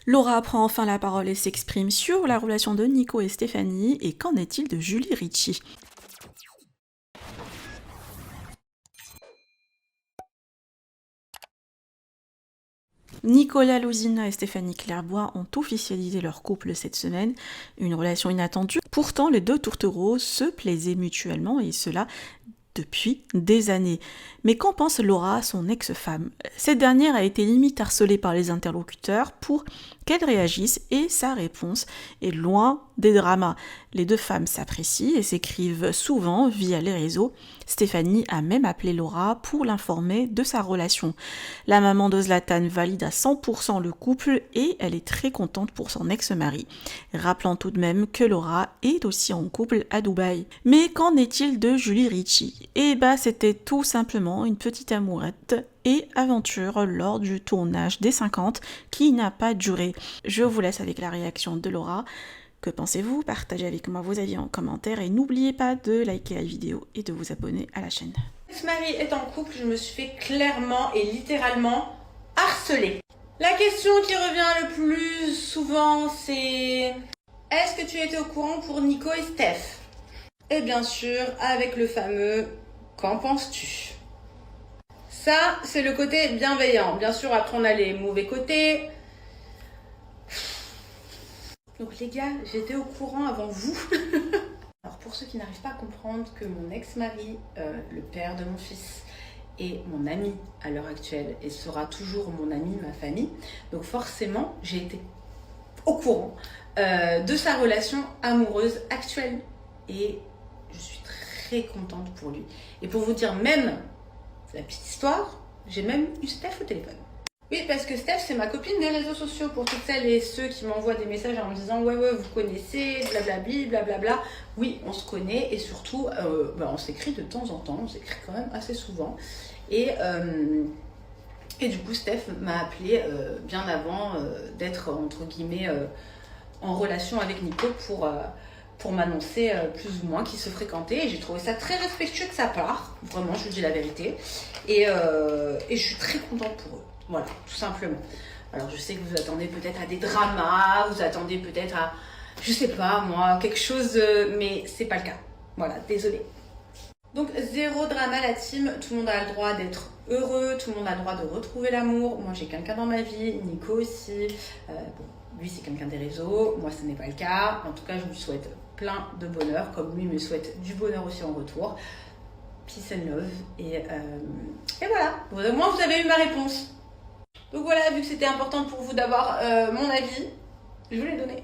Laura prend enfin la parole et s'exprime sur la relation de Nico et Stéphanie, et qu'en est-il de Julie Ricci? Nicolas Lozina et Stéphanie Clairbois ont officialisé leur couple cette semaine, une relation inattendue. Pourtant, les deux tourtereaux se plaisaient mutuellement, et cela depuis des années. Mais qu'en pense Laura, son ex-femme? Cette dernière a été limite harcelée par les interlocuteurs pour qu'elle réagisse, et sa réponse est loin des dramas. Les deux femmes s'apprécient et s'écrivent souvent via les réseaux. Stéphanie a même appelé Laura pour l'informer de sa relation. La maman de Zlatan valide à 100% le couple et elle est très contente pour son ex-mari. Rappelant tout de même que Laura est aussi en couple à Dubaï. Mais qu'en est-il de Julie Ricci? Eh bah c'était tout simplement une petite amourette et aventure lors du tournage des 50 qui n'a pas duré. Je vous laisse avec la réaction de Laura. Que pensez-vous? Partagez avec moi vos avis en commentaire et n'oubliez pas de liker la vidéo et de vous abonner à la chaîne. Ex-mari est en couple, je me suis fait clairement et littéralement harceler. La question qui revient le plus souvent, c'est: est-ce que tu étais au courant pour Nico et Steph? Et bien sûr, avec le fameux qu'en penses-tu? Ça, c'est le côté bienveillant. Bien sûr, après on a les mauvais côtés. Donc les gars, j'étais au courant avant vous. Alors pour ceux qui n'arrivent pas à comprendre que mon ex-mari, le père de mon fils, est mon ami à l'heure actuelle et sera toujours mon ami, ma famille. Donc forcément, j'ai été au courant de sa relation amoureuse actuelle. Et je suis très contente pour lui. Et pour vous dire même la petite histoire, j'ai même eu Steph au téléphone. Oui, parce que Steph, c'est ma copine des réseaux sociaux, pour toutes celles et ceux qui m'envoient des messages en me disant ouais, vous connaissez, blablabli, blablabla. Oui, on se connaît et surtout, on s'écrit de temps en temps, on s'écrit quand même assez souvent. Et du coup, Steph m'a appelé bien avant d'être, entre guillemets, en relation avec Nico pour m'annoncer plus ou moins qu'ils se fréquentaient. Et j'ai trouvé ça très respectueux de sa part, vraiment, je vous dis la vérité. Et je suis très contente pour eux. Voilà, tout simplement. Alors je sais que vous attendez peut-être à des dramas, vous attendez peut-être à, je sais pas moi, quelque chose, mais c'est pas le cas. Voilà, désolée. Donc zéro drama la team, tout le monde a le droit d'être heureux, tout le monde a le droit de retrouver l'amour. Moi j'ai quelqu'un dans ma vie, Nico aussi. Lui c'est quelqu'un des réseaux, moi ce n'est pas le cas. En tout cas je lui souhaite plein de bonheur, comme lui me souhaite du bonheur aussi en retour. Peace and love. Et voilà, au moins vous avez eu ma réponse. Donc voilà, vu que c'était important pour vous d'avoir mon avis, je vous l'ai donné.